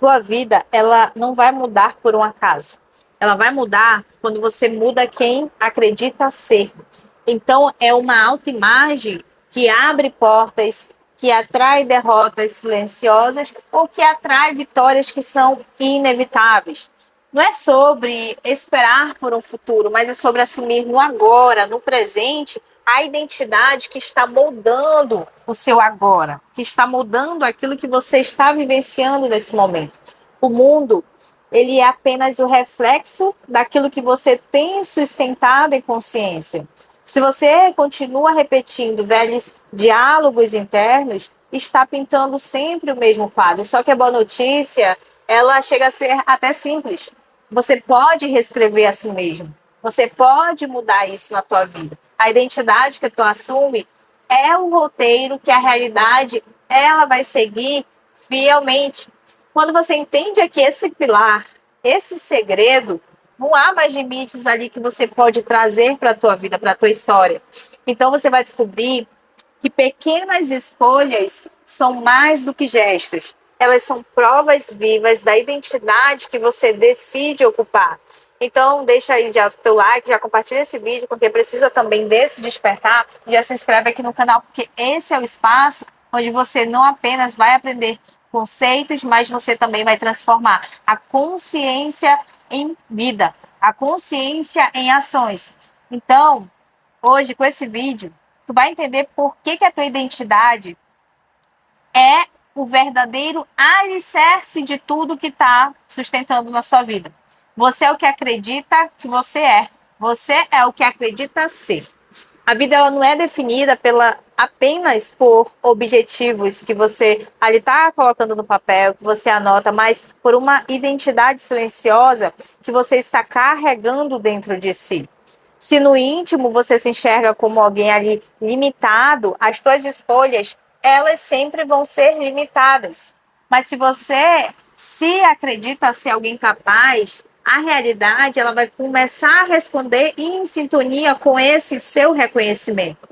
tua vida, ela não vai mudar por um acaso. Ela vai mudar quando você muda quem acredita ser. Então, é uma autoimagem que abre portas, que atrai derrotas silenciosas ou que atrai vitórias que são inevitáveis. Não é sobre esperar por um futuro, mas é sobre assumir no agora, no presente, a identidade que está moldando o seu agora, que está moldando aquilo que você está vivenciando nesse momento. O mundo, ele é apenas o reflexo daquilo que você tem sustentado em consciência. Se você continua repetindo velhos diálogos internos, está pintando sempre o mesmo quadro. Só que a boa notícia, ela chega a ser até simples. Você pode reescrever a si mesmo. Você pode mudar isso na tua vida. A identidade que tu assume é o roteiro que a realidade ela vai seguir fielmente. Quando você entende que esse pilar, esse segredo, não há mais limites ali que você pode trazer para a tua vida, para a tua história. Então você vai descobrir que pequenas escolhas são mais do que gestos. Elas são provas vivas da identidade que você decide ocupar. Então, deixa aí já o teu like, já compartilha esse vídeo, porque precisa também desse despertar. Já se inscreve aqui no canal, porque esse é o espaço onde você não apenas vai aprender conceitos, mas você também vai transformar a consciência em vida, a consciência em ações. Então, hoje, com esse vídeo, tu vai entender por que a tua identidade é o verdadeiro alicerce de tudo que está sustentando na sua vida. Você é o que acredita que você é. Você é o que acredita ser. A vida ela não é definida apenas por objetivos que você ali está colocando no papel, que você anota, mas por uma identidade silenciosa que você está carregando dentro de si. Se no íntimo você se enxerga como alguém ali limitado, as suas escolhas, elas sempre vão ser limitadas. Mas se você se acredita ser alguém capaz, a realidade ela vai começar a responder em sintonia com esse seu reconhecimento.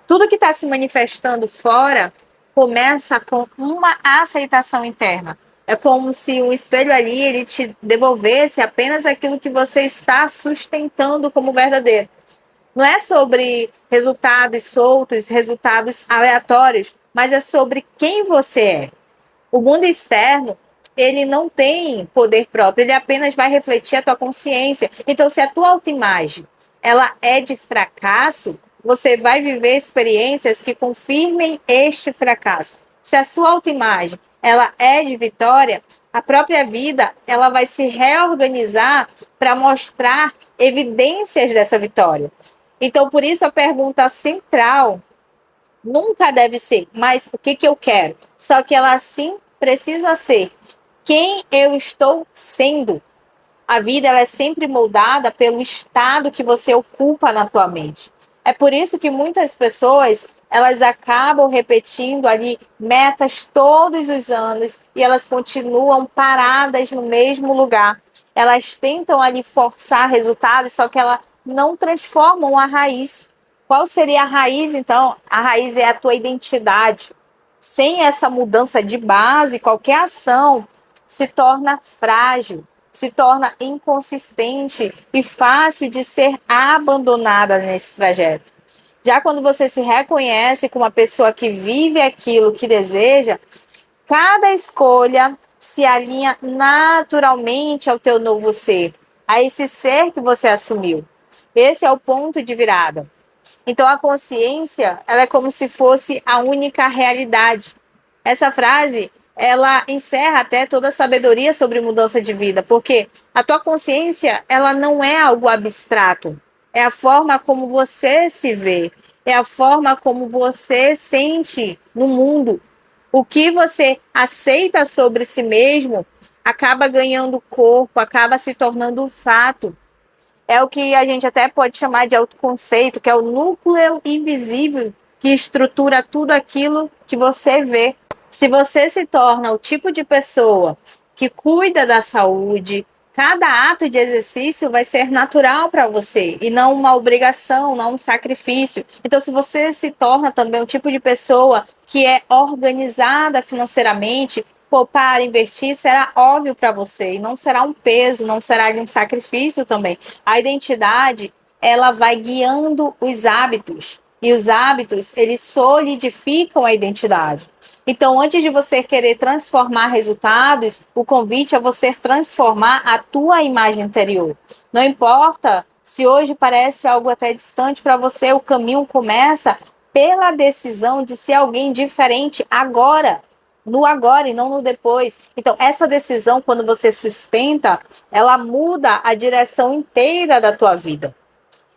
Tudo que está se manifestando fora começa com uma aceitação interna. É como se um espelho ali ele te devolvesse apenas aquilo que você está sustentando como verdadeiro. Não é sobre resultados soltos, resultados aleatórios, mas é sobre quem você é. O mundo externo, ele não tem poder próprio, ele apenas vai refletir a tua consciência. Então, se a tua autoimagem ela é de fracasso, você vai viver experiências que confirmem este fracasso. Se a sua autoimagem ela é de vitória, a própria vida ela vai se reorganizar para mostrar evidências dessa vitória. Então, por isso a pergunta central nunca deve ser, mas o que eu quero? Só que ela sim precisa ser quem eu estou sendo. A vida ela é sempre moldada pelo estado que você ocupa na tua mente. É por isso que muitas pessoas elas acabam repetindo ali metas todos os anos e elas continuam paradas no mesmo lugar. Elas tentam ali forçar resultados, só que elas não transformam a raiz. Qual seria a raiz, então? A raiz é a tua identidade. Sem essa mudança de base, qualquer ação se torna frágil, se torna inconsistente e fácil de ser abandonada nesse trajeto. Já quando você se reconhece como uma pessoa que vive aquilo que deseja, cada escolha se alinha naturalmente ao teu novo ser, a esse ser que você assumiu. Esse é o ponto de virada. Então a consciência, ela é como se fosse a única realidade. Essa frase, ela encerra até toda a sabedoria sobre mudança de vida, porque a tua consciência, ela não é algo abstrato. É a forma como você se vê, é a forma como você sente no mundo. O que você aceita sobre si mesmo acaba ganhando corpo, acaba se tornando um fato. É o que a gente até pode chamar de autoconceito, que é o núcleo invisível que estrutura tudo aquilo que você vê. Se você se torna o tipo de pessoa que cuida da saúde, cada ato de exercício vai ser natural para você e não uma obrigação, não um sacrifício. Então, se você se torna também um tipo de pessoa que é organizada financeiramente, poupar, investir, será óbvio para você e não será um peso, não será um sacrifício também. A identidade, ela vai guiando os hábitos. E os hábitos, eles solidificam a identidade. Então, antes de você querer transformar resultados, o convite é você transformar a tua imagem interior. Não importa se hoje parece algo até distante para você, o caminho começa pela decisão de ser alguém diferente agora, no agora e não no depois. Então, essa decisão, quando você sustenta, ela muda a direção inteira da tua vida.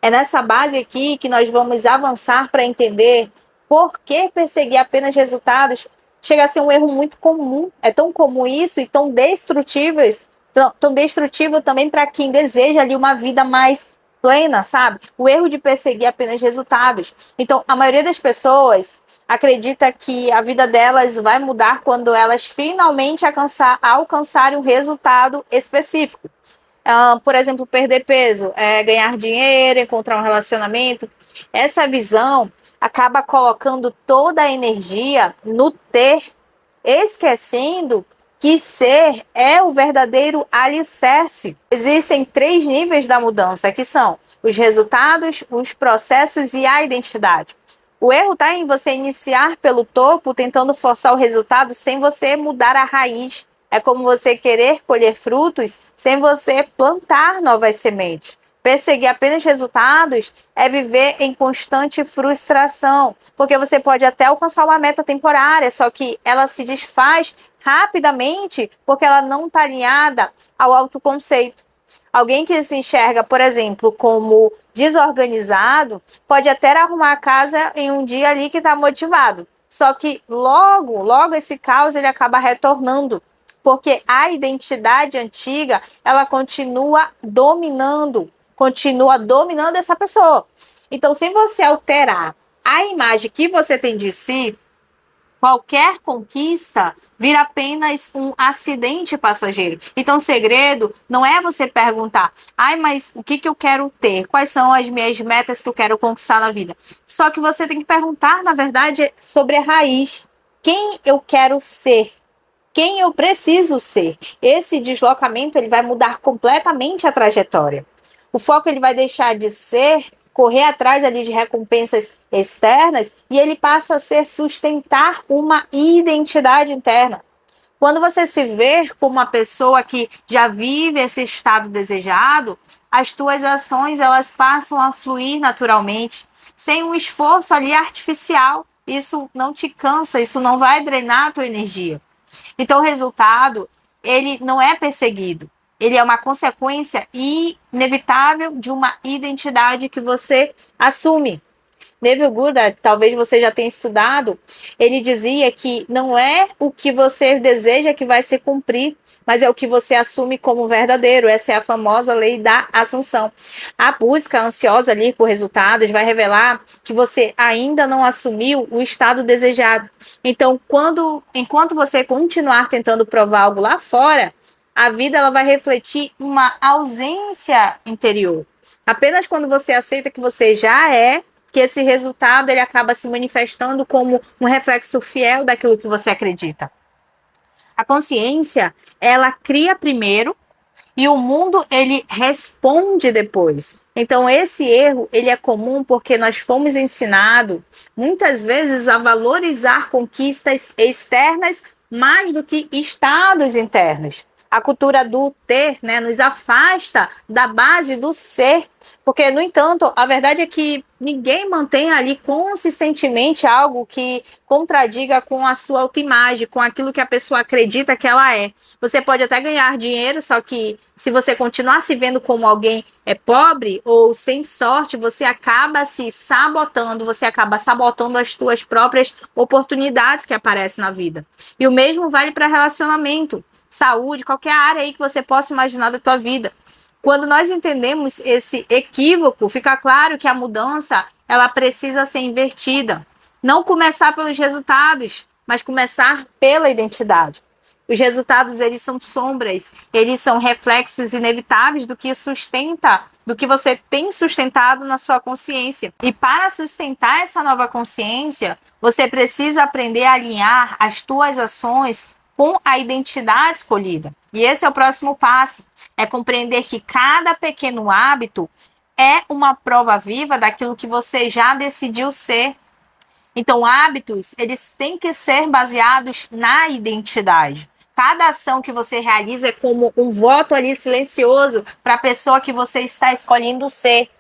É nessa base aqui que nós vamos avançar para entender por que perseguir apenas resultados chega a ser um erro muito comum. É tão comum isso e tão destrutivo também para quem deseja ali uma vida mais plena, sabe? O erro de perseguir apenas resultados. Então, a maioria das pessoas acredita que a vida delas vai mudar quando elas finalmente alcançarem um resultado específico. Por exemplo, perder peso, ganhar dinheiro, encontrar um relacionamento. Essa visão acaba colocando toda a energia no ter, esquecendo que ser é o verdadeiro alicerce. Existem 3 níveis da mudança, que são os resultados, os processos e a identidade. O erro está em você iniciar pelo topo, tentando forçar o resultado sem você mudar a raiz. É como você querer colher frutos sem você plantar novas sementes. Perseguir apenas resultados é viver em constante frustração, porque você pode até alcançar uma meta temporária, só que ela se desfaz rapidamente porque ela não está alinhada ao autoconceito. Alguém que se enxerga, por exemplo, como desorganizado, pode até arrumar a casa em um dia ali que está motivado. Só que logo esse caos ele acaba retornando. Porque a identidade antiga, ela continua dominando essa pessoa. Então, se você alterar a imagem que você tem de si, qualquer conquista vira apenas um acidente passageiro. Então, o segredo não é você perguntar, mas o que eu quero ter? Quais são as minhas metas que eu quero conquistar na vida? Só que você tem que perguntar, na verdade, sobre a raiz. Quem eu quero ser? Quem eu preciso ser? Esse deslocamento ele vai mudar completamente a trajetória. O foco ele vai deixar de ser correr atrás ali de recompensas externas e ele passa a ser sustentar uma identidade interna. Quando você se vê como uma pessoa que já vive esse estado desejado, as tuas ações elas passam a fluir naturalmente, sem um esforço ali artificial. Isso não te cansa, isso não vai drenar a tua energia. Então, o resultado, ele não é perseguido. Ele é uma consequência inevitável de uma identidade que você assume. Neville Goddard, talvez você já tenha estudado, ele dizia que não é o que você deseja que vai se cumprir, mas é o que você assume como verdadeiro. Essa é a famosa lei da assunção. A busca ansiosa ali por resultados vai revelar que você ainda não assumiu o estado desejado. Então, enquanto você continuar tentando provar algo lá fora, a vida ela vai refletir uma ausência interior. Apenas quando você aceita que você já é, que esse resultado ele acaba se manifestando como um reflexo fiel daquilo que você acredita. A consciência, ela cria primeiro e o mundo, ele responde depois. Então, esse erro, ele é comum porque nós fomos ensinados, muitas vezes, a valorizar conquistas externas mais do que estados internos. A cultura do ter, nos afasta da base do ser, porque, no entanto, a verdade é que ninguém mantém ali consistentemente algo que contradiga com a sua autoimagem, com aquilo que a pessoa acredita que ela é. Você pode até ganhar dinheiro, só que se você continuar se vendo como alguém pobre ou sem sorte, você acaba se sabotando, você acaba sabotando as suas próprias oportunidades que aparecem na vida. E o mesmo vale para relacionamento, saúde, qualquer área aí que você possa imaginar da tua vida. Quando nós entendemos esse equívoco, fica claro que a mudança ela precisa ser invertida. Não começar pelos resultados, mas começar pela identidade. Os resultados, eles são sombras, eles são reflexos inevitáveis do que sustenta, do que você tem sustentado na sua consciência. E para sustentar essa nova consciência, você precisa aprender a alinhar as tuas ações com a identidade escolhida. E esse é o próximo passo, é compreender que cada pequeno hábito é uma prova viva daquilo que você já decidiu ser. Então, hábitos, eles têm que ser baseados na identidade. Cada ação que você realiza é como um voto ali silencioso para a pessoa que você está escolhendo ser.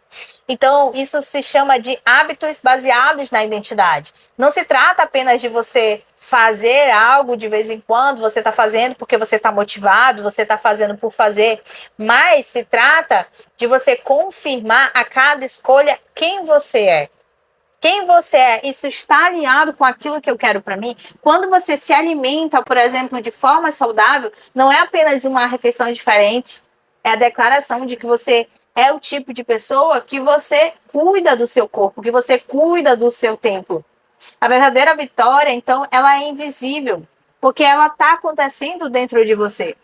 Então, isso se chama de hábitos baseados na identidade. Não se trata apenas de você fazer algo de vez em quando, você está fazendo porque você está motivado, você está fazendo por fazer, mas se trata de você confirmar a cada escolha quem você é. Quem você é, isso está alinhado com aquilo que eu quero para mim? Quando você se alimenta, por exemplo, de forma saudável, não é apenas uma refeição diferente, é a declaração de que você é o tipo de pessoa que você cuida do seu corpo, que você cuida do seu templo. A verdadeira vitória, então, ela é invisível, porque ela está acontecendo dentro de você.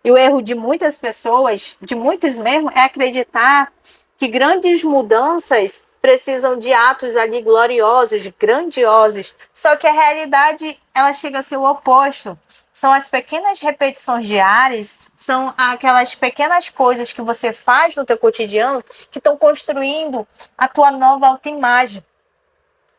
E o erro de muitas pessoas, de muitos mesmo, é acreditar que grandes mudanças precisam de atos ali gloriosos, grandiosos. Só que a realidade, ela chega a ser o oposto. São as pequenas repetições diárias, são aquelas pequenas coisas que você faz no teu cotidiano que estão construindo a tua nova autoimagem.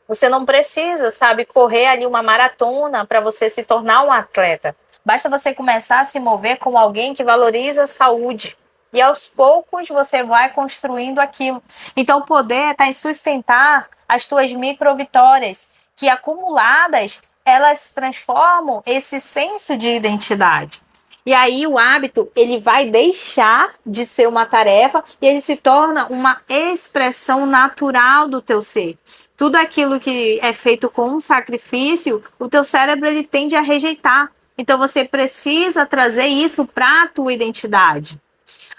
Você não precisa, sabe, correr ali uma maratona para você se tornar um atleta. Basta você começar a se mover como alguém que valoriza a saúde. E aos poucos você vai construindo aquilo. Então o poder está em sustentar as tuas micro-vitórias, que acumuladas, elas transformam esse senso de identidade. E aí o hábito, ele vai deixar de ser uma tarefa e ele se torna uma expressão natural do teu ser. Tudo aquilo que é feito com um sacrifício, o teu cérebro ele tende a rejeitar. Então você precisa trazer isso para a tua identidade.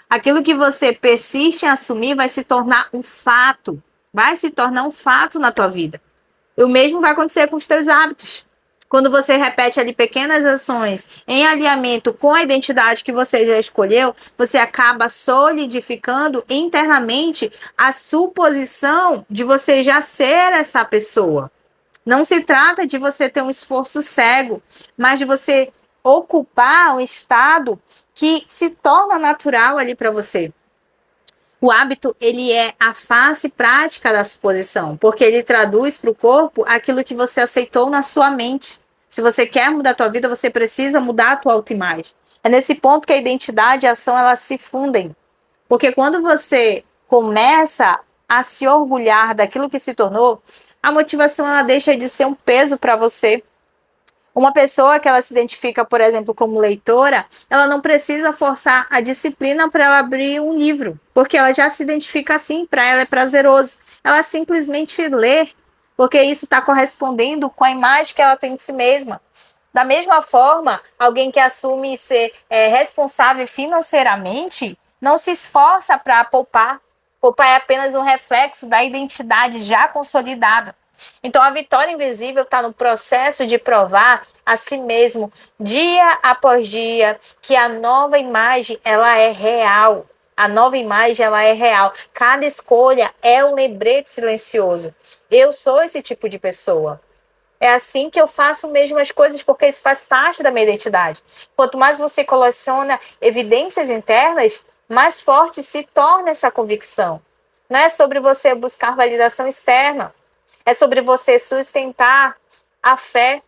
Aquilo que você persiste em assumir vai se tornar um fato. Vai se tornar um fato na tua vida. E o mesmo vai acontecer com os teus hábitos. Quando você repete ali pequenas ações em alinhamento com a identidade que você já escolheu, você acaba solidificando internamente a suposição de você já ser essa pessoa. Não se trata de você ter um esforço cego, mas de você ocupar um estado que se torna natural ali para você. O hábito, ele é a face prática da suposição, porque ele traduz para o corpo aquilo que você aceitou na sua mente. Se você quer mudar a tua vida, você precisa mudar a tua autoimagem. É nesse ponto que a identidade e a ação, elas se fundem. Porque quando você começa a se orgulhar daquilo que se tornou, a motivação, ela deixa de ser um peso para você. Uma pessoa que ela se identifica, por exemplo, como leitora, ela não precisa forçar a disciplina para ela abrir um livro, porque ela já se identifica assim, para ela é prazeroso. Ela simplesmente lê, porque isso está correspondendo com a imagem que ela tem de si mesma. Da mesma forma, alguém que assume ser responsável financeiramente, não se esforça para poupar. Poupar é apenas um reflexo da identidade já consolidada. Então, a vitória invisível está no processo de provar a si mesmo, dia após dia, que a nova imagem, ela é real. A nova imagem, ela é real. Cada escolha é um lembrete silencioso. Eu sou esse tipo de pessoa. É assim que eu faço mesmo as coisas, porque isso faz parte da minha identidade. Quanto mais você coleciona evidências internas, mais forte se torna essa convicção. Não é sobre você buscar validação externa. É sobre você sustentar a fé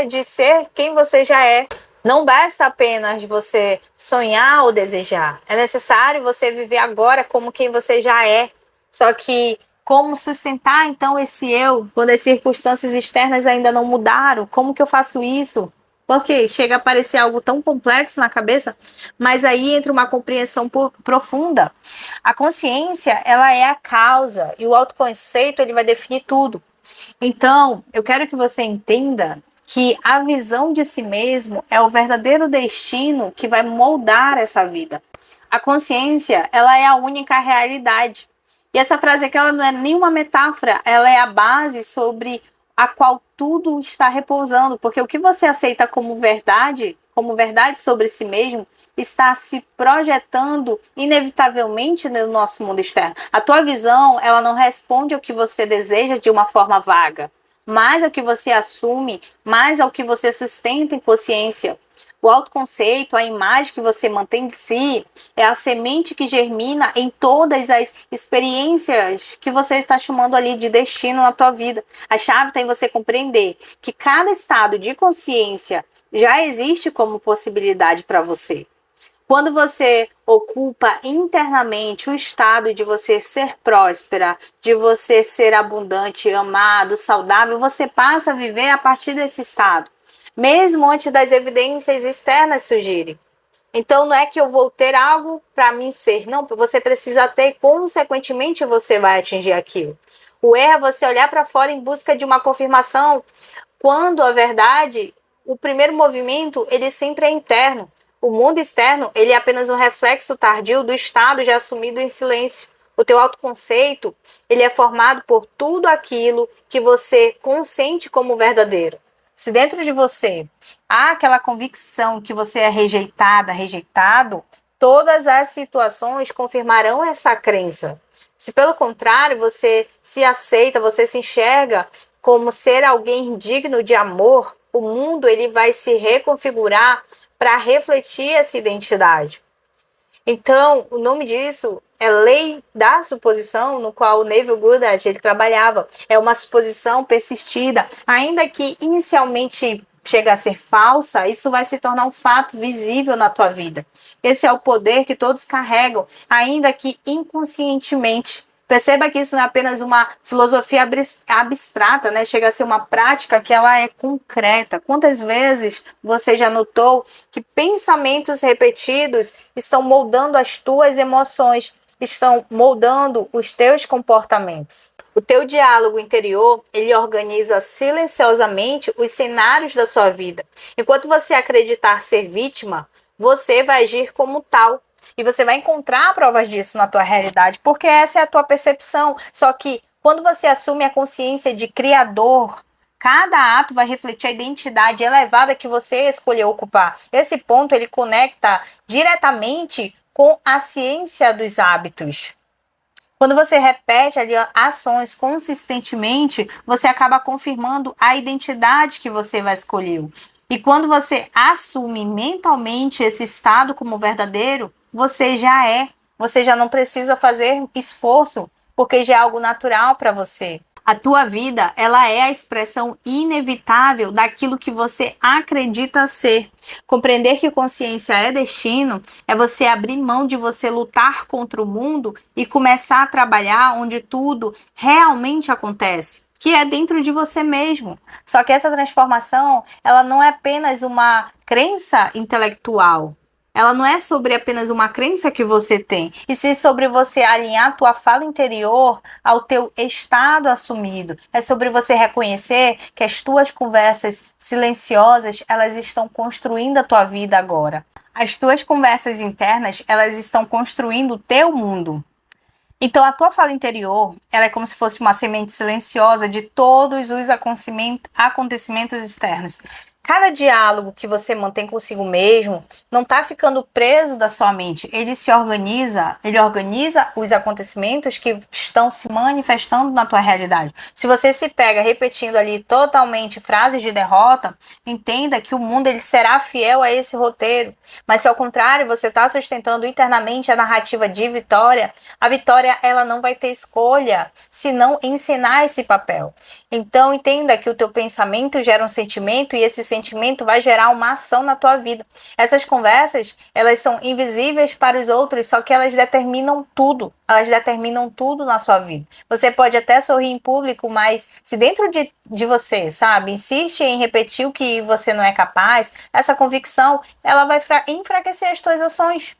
de ser quem você já é. Não basta apenas de você sonhar ou desejar. É necessário você viver agora como quem você já é. Só que como sustentar então esse eu quando as circunstâncias externas ainda não mudaram? Como que eu faço isso? Porque chega a parecer algo tão complexo na cabeça, mas aí entra uma compreensão profunda. A consciência, ela é a causa e o autoconceito, ele vai definir tudo. Então, eu quero que você entenda que a visão de si mesmo é o verdadeiro destino que vai moldar essa vida. A consciência, ela é a única realidade. E essa frase aqui, ela não é nenhuma metáfora, ela é a base sobre a qual tudo está repousando, porque o que você aceita como verdade sobre si mesmo, está se projetando inevitavelmente no nosso mundo externo. A tua visão, ela não responde ao que você deseja de uma forma vaga. mais ao que você assume, mais ao que você sustenta em consciência. O autoconceito, a imagem que você mantém de si, é a semente que germina em todas as experiências que você está chamando ali de destino na tua vida. A chave está em você compreender que cada estado de consciência já existe como possibilidade para você. Quando você ocupa internamente o estado de você ser próspera, de você ser abundante, amado, saudável, você passa a viver a partir desse estado, mesmo antes das evidências externas surgirem. Então não é que eu vou ter algo para mim ser, não, você precisa ter e consequentemente você vai atingir aquilo. O erro é você olhar para fora em busca de uma confirmação, quando a verdade, o primeiro movimento, ele sempre é interno. O mundo externo, ele é apenas um reflexo tardio do estado já assumido em silêncio. O teu autoconceito, ele é formado por tudo aquilo que você consente como verdadeiro. Se dentro de você há aquela convicção que você é rejeitada, rejeitado, todas as situações confirmarão essa crença. Se pelo contrário você se aceita, você se enxerga como ser alguém digno de amor, o mundo ele vai se reconfigurar para refletir essa identidade. Então, o nome disso é lei da suposição, no qual o Neville Goddard ele trabalhava. É uma suposição persistida, ainda que inicialmente chega a ser falsa, isso vai se tornar um fato visível na tua vida. Esse é o poder que todos carregam, ainda que inconscientemente. Perceba que isso não é apenas uma filosofia abstrata, né? Chega a ser uma prática que ela é concreta. Quantas vezes você já notou que pensamentos repetidos estão moldando as tuas emoções, estão moldando os teus comportamentos? O teu diálogo interior, ele organiza silenciosamente os cenários da sua vida. Enquanto você acreditar ser vítima, você vai agir como tal. E você vai encontrar provas disso na tua realidade, porque essa é a tua percepção. Só que quando você assume a consciência de criador, cada ato vai refletir a identidade elevada que você escolheu ocupar. Esse ponto ele conecta diretamente com a ciência dos hábitos. Quando você repete ali ações consistentemente, você acaba confirmando a identidade que você vai escolher. E quando você assume mentalmente esse estado como verdadeiro, você já não precisa fazer esforço, porque já é algo natural para você. A tua vida, ela é a expressão inevitável daquilo que você acredita ser. Compreender que consciência é destino é você abrir mão de você lutar contra o mundo e começar a trabalhar onde tudo realmente acontece, que é dentro de você mesmo. Só que essa transformação, ela não é apenas uma crença intelectual. Ela não é sobre apenas uma crença que você tem, e sim sobre você alinhar a tua fala interior ao teu estado assumido. É sobre você reconhecer que as tuas conversas silenciosas, elas estão construindo a tua vida agora. As tuas conversas internas, elas estão construindo o teu mundo. Então, a tua fala interior, ela é como se fosse uma semente silenciosa de todos os acontecimentos externos. Cada diálogo que você mantém consigo mesmo não está ficando preso da sua mente. Ele organiza os acontecimentos que estão se manifestando na tua realidade. Se você se pega repetindo ali totalmente frases de derrota, entenda que o mundo ele será fiel a esse roteiro. Mas se ao contrário, você está sustentando internamente a narrativa de vitória, a vitória ela não vai ter escolha, senão encenar esse papel. Então entenda que o teu pensamento gera um sentimento e esse sentimento vai gerar uma ação na tua vida. Essas conversas, elas são invisíveis para os outros, só que elas determinam tudo. Elas determinam tudo na sua vida. Você pode até sorrir em público, mas se dentro de você, sabe, insiste em repetir o que você não é capaz, essa convicção, ela vai enfraquecer as tuas ações.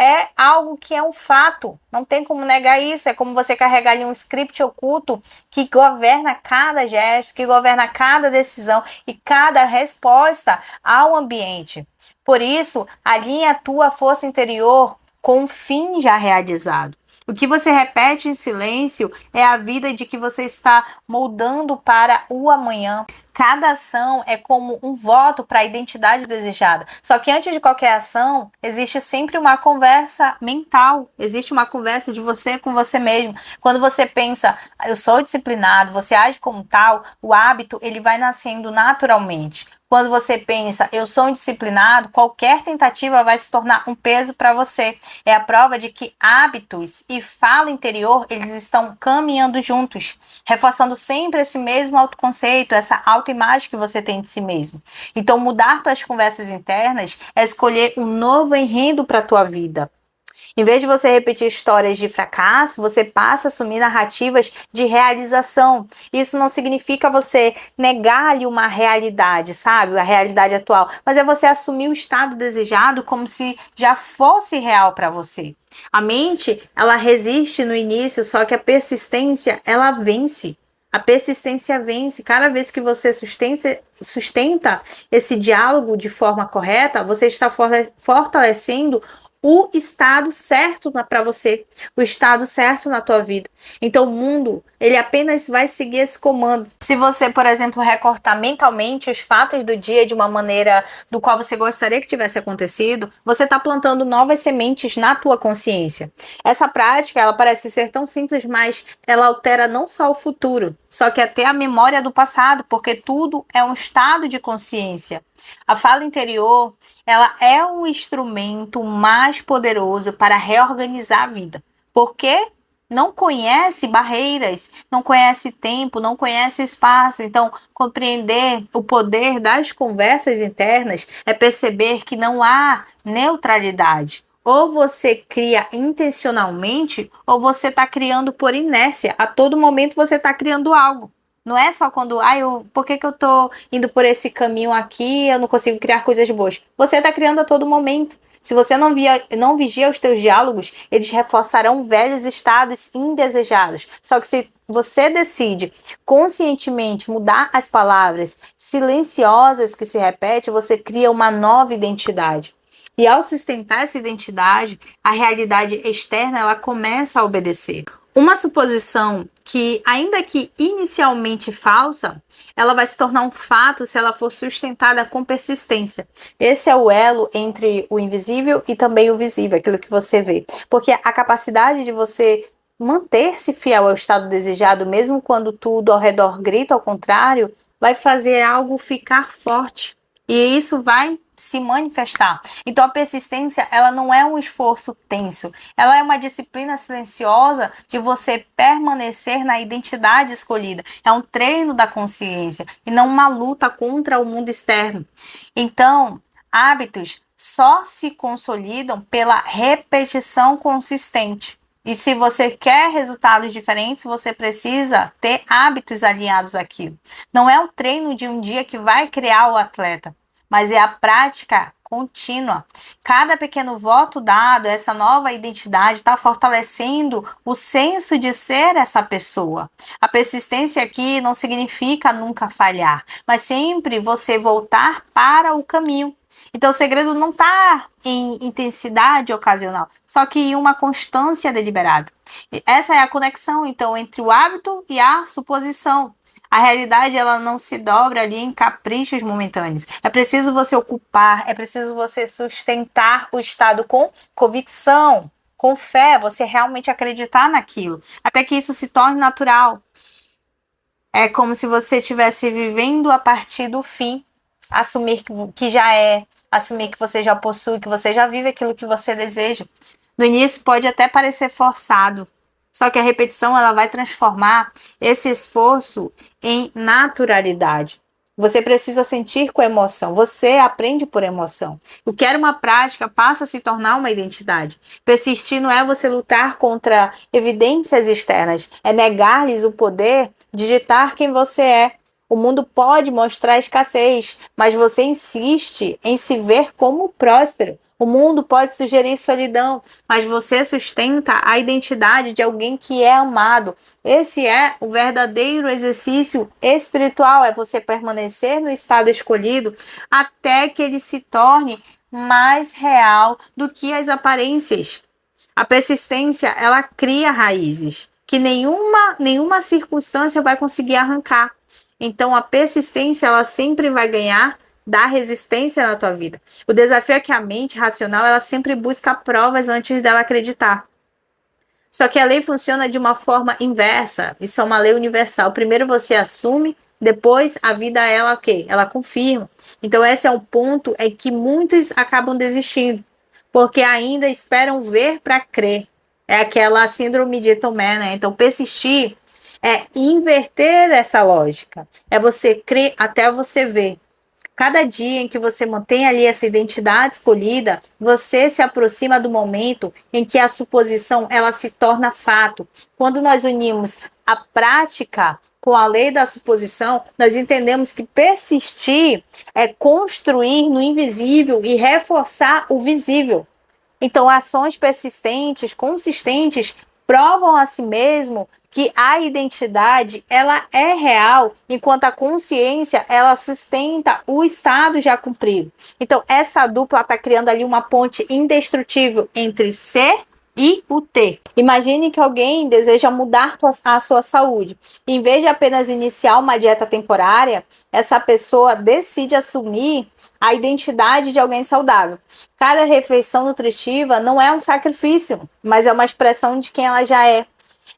É algo que é um fato, não tem como negar isso. É como você carregar ali um script oculto que governa cada gesto, que governa cada decisão e cada resposta ao ambiente. Por isso, alinhe a tua força interior com um fim já realizado. O que você repete em silêncio é a vida de que você está moldando para o amanhã. Cada ação é como um voto para a identidade desejada. Só que antes de qualquer ação, existe sempre uma conversa mental. Existe uma conversa de você com você mesmo. Quando você pensa, eu sou disciplinado, você age como tal, o hábito ele vai nascendo naturalmente. Quando você pensa, eu sou indisciplinado, qualquer tentativa vai se tornar um peso para você. É a prova de que hábitos e fala interior, eles estão caminhando juntos, reforçando sempre esse mesmo autoconceito, essa autoimagem que você tem de si mesmo. Então, mudar suas conversas internas é escolher um novo enredo para a tua vida. Em vez de você repetir histórias de fracasso, você passa a assumir narrativas de realização. Isso não significa você negar-lhe uma realidade, sabe? A realidade atual. Mas é você assumir o estado desejado como se já fosse real para você. A mente, ela resiste no início, só que a persistência, ela vence. A persistência vence. Cada vez que você sustenta esse diálogo de forma correta, você está fortalecendo o estado certo para você, o estado certo na tua vida. Então o mundo, ele apenas vai seguir esse comando. Se você, por exemplo, recortar mentalmente os fatos do dia de uma maneira do qual você gostaria que tivesse acontecido, você está plantando novas sementes na tua consciência. Essa prática, ela parece ser tão simples, mas ela altera não só o futuro, só que até a memória do passado, porque tudo é um estado de consciência. A fala interior, ela é um instrumento mais poderoso para reorganizar a vida, porque não conhece barreiras, não conhece tempo, não conhece o espaço. Então, compreender o poder das conversas internas é perceber que não há neutralidade. Ou você cria intencionalmente, ou você está criando por inércia. A todo momento você está criando algo. Não é só quando, por que eu tô indo por esse caminho aqui, eu não consigo criar coisas boas. Você está criando a todo momento. Se você não vigia os teus diálogos, eles reforçarão velhos estados indesejados. Só que se você decide conscientemente mudar as palavras silenciosas que se repetem, você cria uma nova identidade. E ao sustentar essa identidade, a realidade externa ela começa a obedecer. Uma suposição que, ainda que inicialmente falsa, ela vai se tornar um fato se ela for sustentada com persistência. Esse é o elo entre o invisível e também o visível, aquilo que você vê. Porque a capacidade de você manter-se fiel ao estado desejado, mesmo quando tudo ao redor grita ao contrário, vai fazer algo ficar forte. E isso vai se manifestar. Então a persistência, ela não é um esforço tenso, ela é uma disciplina silenciosa de você permanecer na identidade escolhida. É um treino da consciência e não uma luta contra o mundo externo. Então, hábitos só se consolidam pela repetição consistente. E se você quer resultados diferentes, você precisa ter hábitos alinhados àquilo. Não é o treino de um dia que vai criar o atleta, mas é a prática contínua. Cada pequeno voto dado, essa nova identidade, está fortalecendo o senso de ser essa pessoa. A persistência aqui não significa nunca falhar, mas sempre você voltar para o caminho. Então, o segredo não está em intensidade ocasional, só que em uma constância deliberada. Essa é a conexão, então, entre o hábito e a suposição. A realidade, ela não se dobra ali em caprichos momentâneos. É preciso você ocupar, é preciso você sustentar o estado com convicção, com fé, você realmente acreditar naquilo, até que isso se torne natural. É como se você estivesse vivendo a partir do fim, assumir que já é, assumir que você já possui, que você já vive aquilo que você deseja. No início pode até parecer forçado, só que a repetição ela vai transformar esse esforço em naturalidade. Você precisa sentir com emoção, você aprende por emoção. O que era uma prática passa a se tornar uma identidade. Persistir não é você lutar contra evidências externas, é negar-lhes o poder de ditar quem você é. O mundo pode mostrar escassez, mas você insiste em se ver como próspero. O mundo pode sugerir solidão, mas você sustenta a identidade de alguém que é amado. Esse é o verdadeiro exercício espiritual, é você permanecer no estado escolhido até que ele se torne mais real do que as aparências. A persistência, ela cria raízes que nenhuma circunstância vai conseguir arrancar. Então a persistência ela sempre vai ganhar da resistência na tua vida. O desafio é que a mente racional ela sempre busca provas antes dela acreditar. Só que a lei funciona de uma forma inversa. Isso é uma lei universal. Primeiro você assume, depois a vida ela o quê? Ela confirma. Então esse é um ponto em que muitos acabam desistindo, porque ainda esperam ver para crer. É aquela síndrome de Tomé, né? Então persistir é inverter essa lógica. É você crer até você ver. Cada dia em que você mantém ali essa identidade escolhida, você se aproxima do momento em que a suposição ela se torna fato. Quando nós unimos a prática com a lei da suposição, nós entendemos que persistir é construir no invisível e reforçar o visível. Então, ações persistentes, consistentes, provam a si mesmo que a identidade ela é real, enquanto a consciência ela sustenta o estado já cumprido. Então, essa dupla está criando ali uma ponte indestrutível entre ser e o ter. Imagine que alguém deseja mudar a sua saúde. Em vez de apenas iniciar uma dieta temporária, essa pessoa decide assumir a identidade de alguém saudável. Cada refeição nutritiva não é um sacrifício, mas é uma expressão de quem ela já é.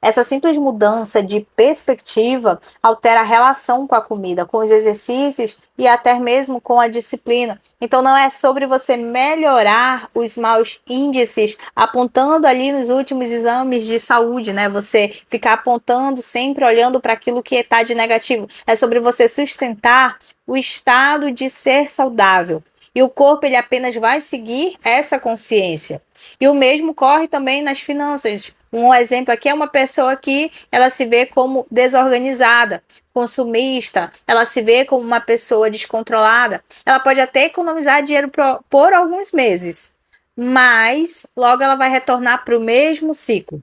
Essa simples mudança de perspectiva altera a relação com a comida, com os exercícios e até mesmo com a disciplina. Então não é sobre você melhorar os maus índices, apontando ali nos últimos exames de saúde, né? Você ficar apontando, sempre olhando para aquilo que está de negativo. É sobre você sustentar o estado de ser saudável. E o corpo ele apenas vai seguir essa consciência. E o mesmo corre também nas finanças. Um exemplo aqui é uma pessoa que ela se vê como desorganizada, consumista, ela se vê como uma pessoa descontrolada. Ela pode até economizar dinheiro por alguns meses, mas logo ela vai retornar para o mesmo ciclo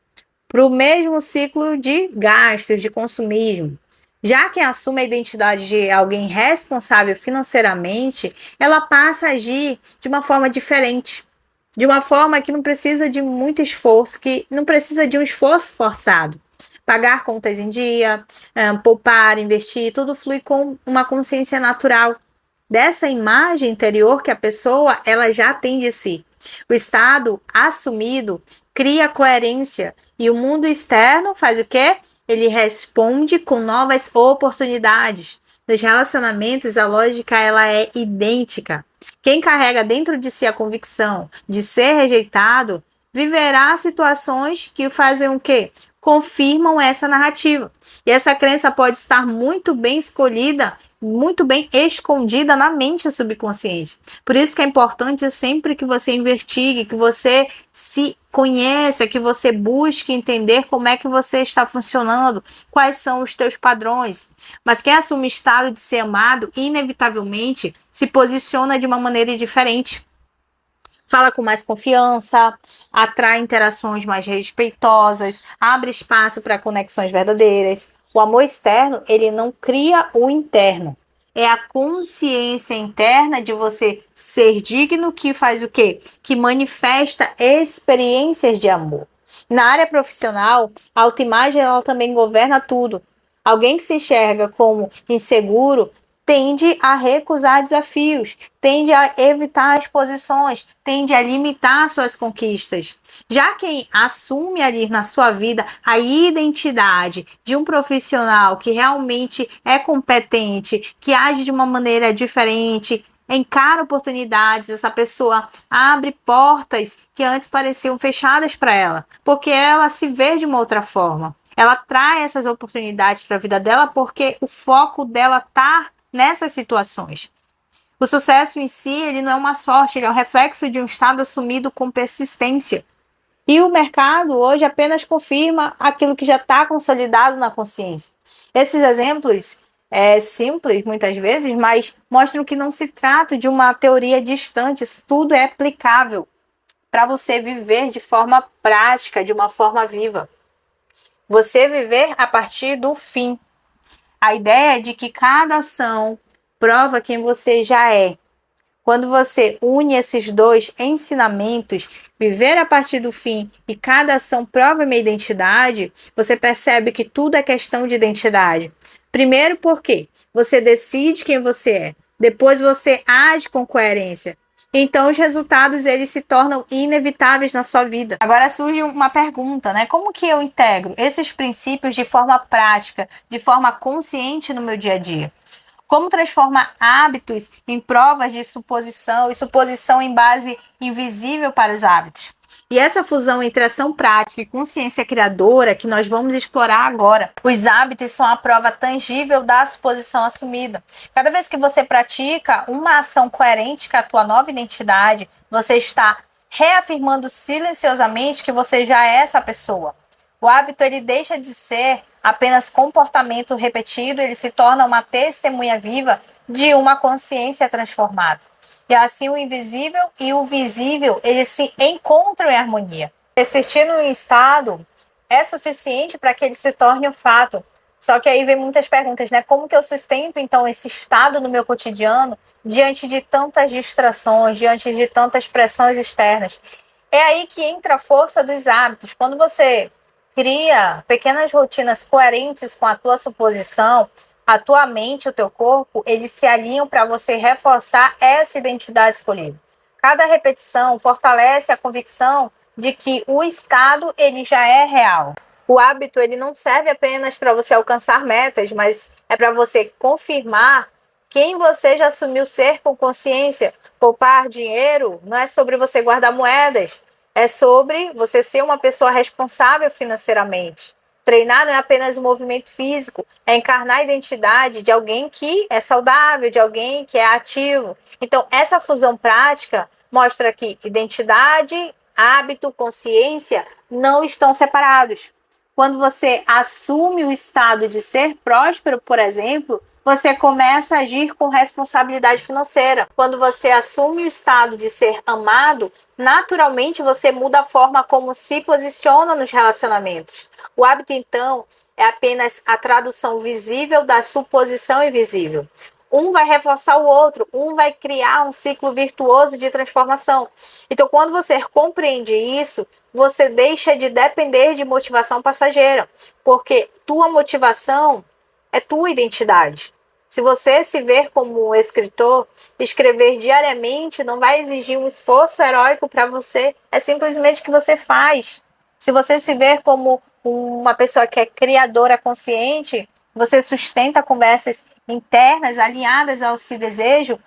de gastos, de consumismo. Já quem assume a identidade de alguém responsável financeiramente, ela passa a agir de uma forma diferente. De uma forma que não precisa de muito esforço, que não precisa de um esforço forçado. Pagar contas em dia, poupar, investir, tudo flui com uma consciência natural. Dessa imagem interior que a pessoa ela já tem de si. O estado assumido cria coerência e o mundo externo faz o quê? Ele responde com novas oportunidades. Nos relacionamentos, a lógica ela é idêntica. Quem carrega dentro de si a convicção de ser rejeitado, viverá situações que fazem o quê? Confirmam essa narrativa. E essa crença pode estar muito bem escolhida, muito bem escondida na mente subconsciente. Por isso que é importante sempre que você investigue, que você se conheça, que você busque entender como é que você está funcionando, quais são os teus padrões. Mas quem assume o estado de ser amado, inevitavelmente se posiciona de uma maneira diferente. Fala com mais confiança, atrai interações mais respeitosas, abre espaço para conexões verdadeiras. O amor externo, ele não cria o interno. É a consciência interna de você ser digno que faz o quê? Que manifesta experiências de amor. Na área profissional, a autoimagem ela também governa tudo. Alguém que se enxerga como inseguro tende a recusar desafios, tende a evitar exposições, tende a limitar suas conquistas. Já quem assume ali na sua vida a identidade de um profissional que realmente é competente, que age de uma maneira diferente, encara oportunidades, essa pessoa abre portas que antes pareciam fechadas para ela, porque ela se vê de uma outra forma. Ela traz essas oportunidades para a vida dela porque o foco dela está nessas situações. O sucesso em si, ele não é uma sorte, ele é um reflexo de um estado assumido com persistência. E o mercado hoje apenas confirma aquilo que já está consolidado na consciência. Esses exemplos simples, muitas vezes, mas mostram que não se trata de uma teoria distante, isso tudo é aplicável para você viver de forma prática, de uma forma viva. Você viver a partir do fim. A ideia é de que cada ação prova quem você já é. Quando você une esses dois ensinamentos, viver a partir do fim e cada ação prova minha identidade, você percebe que tudo é questão de identidade. Primeiro, porque você decide quem você é. Depois você age com coerência. Então, os resultados eles se tornam inevitáveis na sua vida. Agora surge uma pergunta, né? Como que eu integro esses princípios de forma prática, de forma consciente no meu dia a dia? Como transformar hábitos em provas de suposição e suposição em base invisível para os hábitos? E essa fusão entre ação prática e consciência criadora que nós vamos explorar agora. Os hábitos são a prova tangível da suposição assumida. Cada vez que você pratica uma ação coerente com a tua nova identidade, você está reafirmando silenciosamente que você já é essa pessoa. O hábito ele deixa de ser apenas comportamento repetido, ele se torna uma testemunha viva de uma consciência transformada. E assim o invisível e o visível, eles se encontram em harmonia. Persistir no estado é suficiente para que ele se torne um fato. Só que aí vem muitas perguntas, né? Como que eu sustento, então, esse estado no meu cotidiano diante de tantas distrações, diante de tantas pressões externas? É aí que entra a força dos hábitos. Quando você cria pequenas rotinas coerentes com a tua suposição, a tua mente e o teu corpo, eles se alinham para você reforçar essa identidade escolhida. Cada repetição fortalece a convicção de que o estado ele já é real. O hábito ele não serve apenas para você alcançar metas, mas é para você confirmar quem você já assumiu ser com consciência. Poupar dinheiro não é sobre você guardar moedas, é sobre você ser uma pessoa responsável financeiramente. Treinar não é apenas um movimento físico, é encarnar a identidade de alguém que é saudável, de alguém que é ativo. Então, essa fusão prática mostra que identidade, hábito, consciência não estão separados. Quando você assume o estado de ser próspero, por exemplo, você começa a agir com responsabilidade financeira. Quando você assume o estado de ser amado, naturalmente você muda a forma como se posiciona nos relacionamentos. O hábito, então, é apenas a tradução visível da suposição invisível. Um vai reforçar o outro, um vai criar um ciclo virtuoso de transformação. Então, quando você compreende isso, você deixa de depender de motivação passageira, porque tua motivação é tua identidade. Se você se ver como um escritor, escrever diariamente não vai exigir um esforço heróico para você, é simplesmente o que você faz. Se você se ver como uma pessoa que é criadora consciente, você sustenta conversas internas alinhadas ao seu desejo,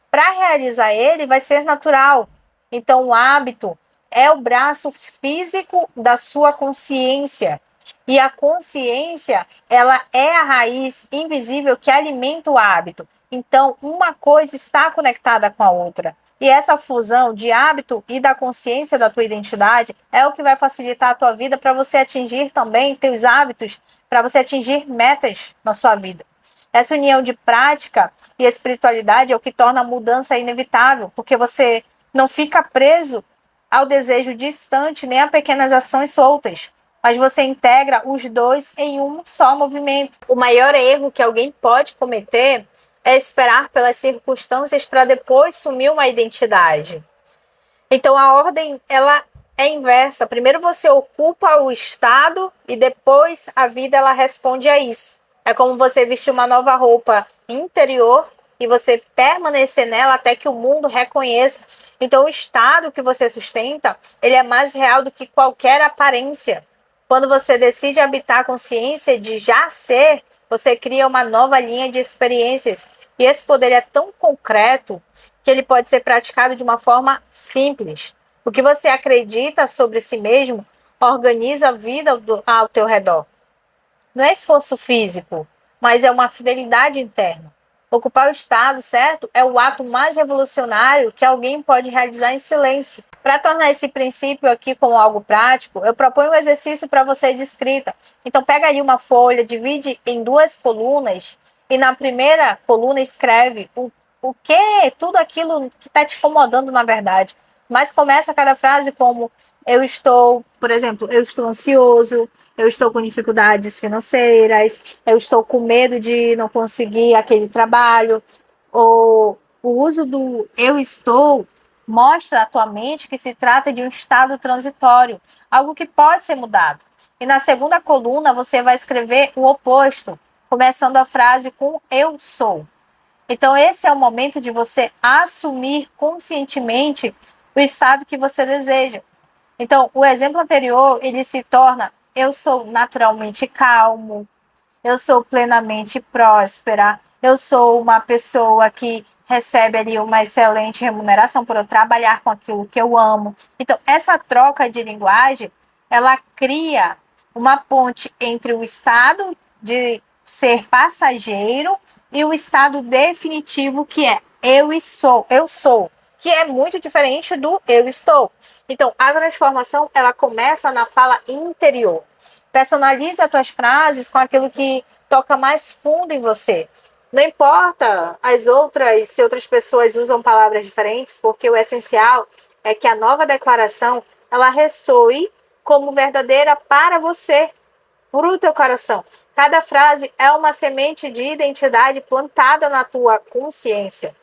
para realizar ele vai ser natural. Então o hábito é o braço físico da sua consciência. E a consciência, ela é a raiz invisível que alimenta o hábito. Então, uma coisa está conectada com a outra. E essa fusão de hábito e da consciência da tua identidade é o que vai facilitar a tua vida para você atingir também teus hábitos, para você atingir metas na sua vida. Essa união de prática e espiritualidade é o que torna a mudança inevitável, porque você não fica preso ao desejo distante nem a pequenas ações soltas, mas você integra os dois em um só movimento. O maior erro que alguém pode cometer é esperar pelas circunstâncias para depois assumir uma identidade. Então a ordem ela é inversa. Primeiro você ocupa o estado e depois a vida ela responde a isso. É como você vestir uma nova roupa interior e você permanecer nela até que o mundo reconheça. Então o estado que você sustenta, ele é mais real do que qualquer aparência. Quando você decide habitar a consciência de já ser, você cria uma nova linha de experiências. E esse poder é tão concreto que ele pode ser praticado de uma forma simples. O que você acredita sobre si mesmo organiza a vida ao teu redor. Não é esforço físico, mas é uma fidelidade interna. Ocupar o estado, certo? É o ato mais revolucionário que alguém pode realizar em silêncio. Para tornar esse princípio aqui como algo prático, eu proponho um exercício para você de escrita. Então pega ali uma folha, divide em 2 colunas e na primeira coluna escreve o que, tudo aquilo que está te incomodando na verdade. Mas começa cada frase como eu estou, por exemplo, eu estou ansioso, eu estou com dificuldades financeiras, eu estou com medo de não conseguir aquele trabalho, ou o uso do eu estou mostra à tua mente que se trata de um estado transitório, algo que pode ser mudado. E na segunda coluna você vai escrever o oposto. começando a frase com eu sou. Então, esse é o momento de você assumir conscientemente o estado que você deseja. Então, o exemplo anterior, ele se torna: eu sou naturalmente calmo, eu sou plenamente próspera, eu sou uma pessoa que recebe ali uma excelente remuneração por eu trabalhar com aquilo que eu amo. Então, essa troca de linguagem, ela cria uma ponte entre o estado de ser passageiro e o estado definitivo, que é eu sou, que é muito diferente do eu estou. Então, a transformação, ela começa na fala interior. Personalize as tuas frases com aquilo que toca mais fundo em você. Não importa se outras pessoas usam palavras diferentes, porque o essencial é que a nova declaração, ela ressoe como verdadeira para você, para o teu coração. Cada frase é uma semente de identidade plantada na tua consciência.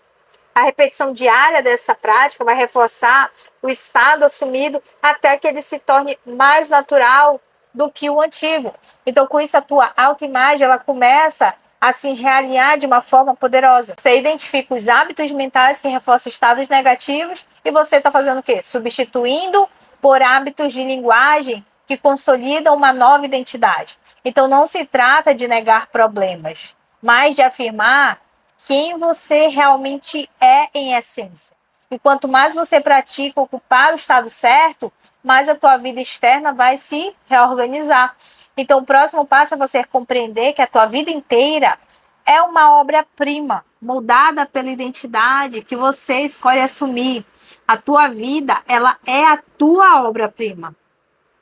A repetição diária dessa prática vai reforçar o estado assumido até que ele se torne mais natural do que o antigo. Então, com isso, a tua autoimagem, ela começa a se realinhar de uma forma poderosa. Você identifica os hábitos mentais que reforçam estados negativos e você está fazendo o quê? Substituindo por hábitos de linguagem que consolidam uma nova identidade. Então, não se trata de negar problemas, mas de afirmar quem você realmente é em essência. E quanto mais você pratica ocupar o estado certo, mais a tua vida externa vai se reorganizar. Então, o próximo passo é você compreender que a tua vida inteira é uma obra-prima, moldada pela identidade que você escolhe assumir. A tua vida, ela é a tua obra-prima.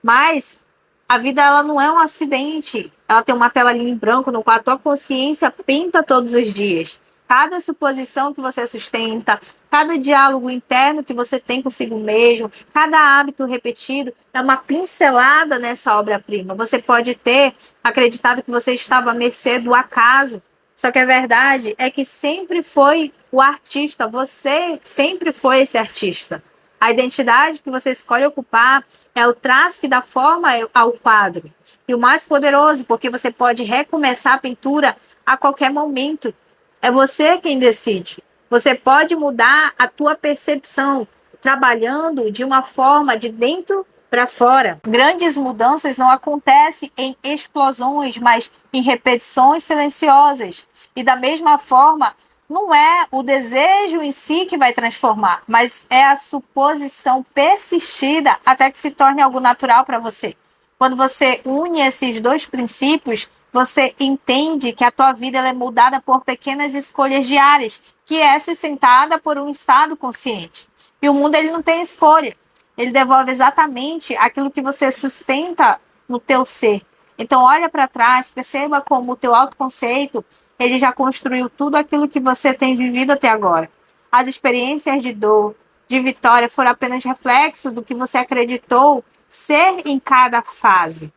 Mas a vida, ela não é um acidente. Ela tem uma tela ali em branco no qual a tua consciência pinta todos os dias. Cada suposição que você sustenta, cada diálogo interno que você tem consigo mesmo, cada hábito repetido é uma pincelada nessa obra-prima. Você pode ter acreditado que você estava à mercê do acaso, só que a verdade é que sempre foi o artista, você sempre foi esse artista. A identidade que você escolhe ocupar é o traço que dá forma ao quadro. E o mais poderoso, porque você pode recomeçar a pintura a qualquer momento. É você quem decide. Você pode mudar a tua percepção, trabalhando de uma forma de dentro para fora. Grandes mudanças não acontecem em explosões, mas em repetições silenciosas. E da mesma forma, não é o desejo em si que vai transformar, mas é a suposição persistida até que se torne algo natural para você. Quando você une esses dois princípios, você entende que a tua vida ela é mudada por pequenas escolhas diárias, que é sustentada por um estado consciente. E o mundo ele não tem escolha. Ele devolve exatamente aquilo que você sustenta no teu ser. Então, olha para trás, perceba como o teu autoconceito ele já construiu tudo aquilo que você tem vivido até agora. As experiências de dor, de vitória, foram apenas reflexo do que você acreditou ser em cada fase.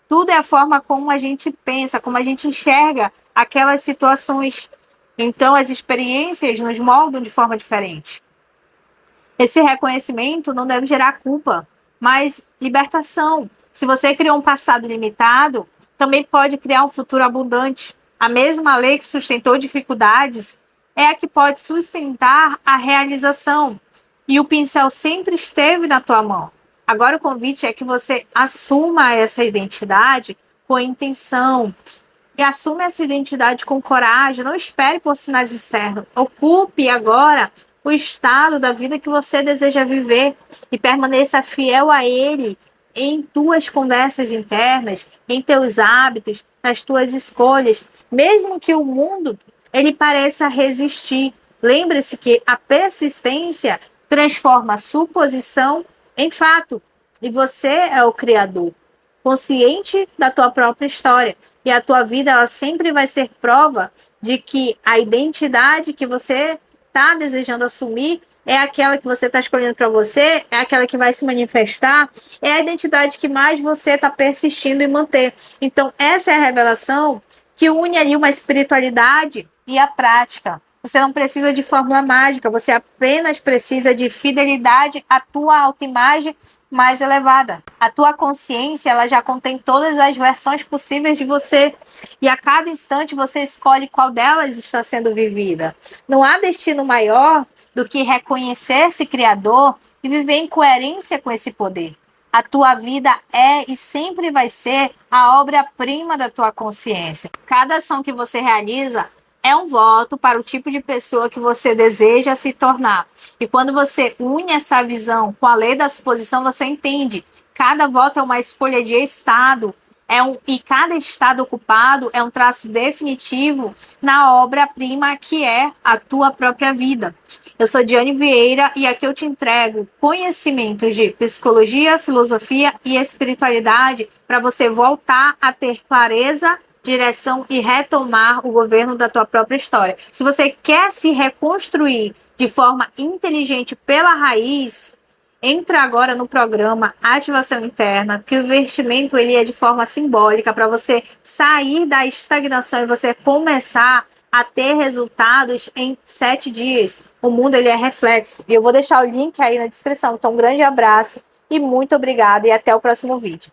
Tudo é a forma como a gente pensa, como a gente enxerga aquelas situações. Então, as experiências nos moldam de forma diferente. Esse reconhecimento não deve gerar culpa, mas libertação. Se você criou um passado limitado, também pode criar um futuro abundante. A mesma lei que sustentou dificuldades é a que pode sustentar a realização. E o pincel sempre esteve na tua mão. Agora o convite é que você assuma essa identidade com intenção. E assuma essa identidade com coragem. Não espere por sinais externos. Ocupe agora o estado da vida que você deseja viver e permaneça fiel a ele em tuas conversas internas, em teus hábitos, nas tuas escolhas, mesmo que o mundo ele pareça resistir. Lembre-se que a persistência transforma a suposição em fato, e você é o criador, consciente da tua própria história, e a tua vida ela sempre vai ser prova de que a identidade que você está desejando assumir é aquela que você está escolhendo para você, é aquela que vai se manifestar, é a identidade que mais você está persistindo em manter. Então, essa é a revelação que une ali uma espiritualidade e a prática. Você não precisa de fórmula mágica, você apenas precisa de fidelidade à tua autoimagem mais elevada. A tua consciência, ela já contém todas as versões possíveis de você. E a cada instante você escolhe qual delas está sendo vivida. Não há destino maior do que reconhecer-se criador e viver em coerência com esse poder. A tua vida é e sempre vai ser a obra-prima da tua consciência. Cada ação que você realiza é um voto para o tipo de pessoa que você deseja se tornar. E quando você une essa visão com a lei da suposição, você entende. Cada voto é uma escolha de estado. E cada estado ocupado é um traço definitivo na obra-prima que é a tua própria vida. Eu sou Diane Vieira e aqui eu te entrego conhecimentos de psicologia, filosofia e espiritualidade para você voltar a ter clareza, direção e retomar o governo da tua própria história. Se você quer se reconstruir de forma inteligente pela raiz, entra agora no programa Ativação Interna, que o investimento ele é de forma simbólica para você sair da estagnação e você começar a ter resultados em 7 dias. O mundo ele é reflexo. E eu vou deixar o link aí na descrição. Então, um grande abraço e muito obrigada e até o próximo vídeo.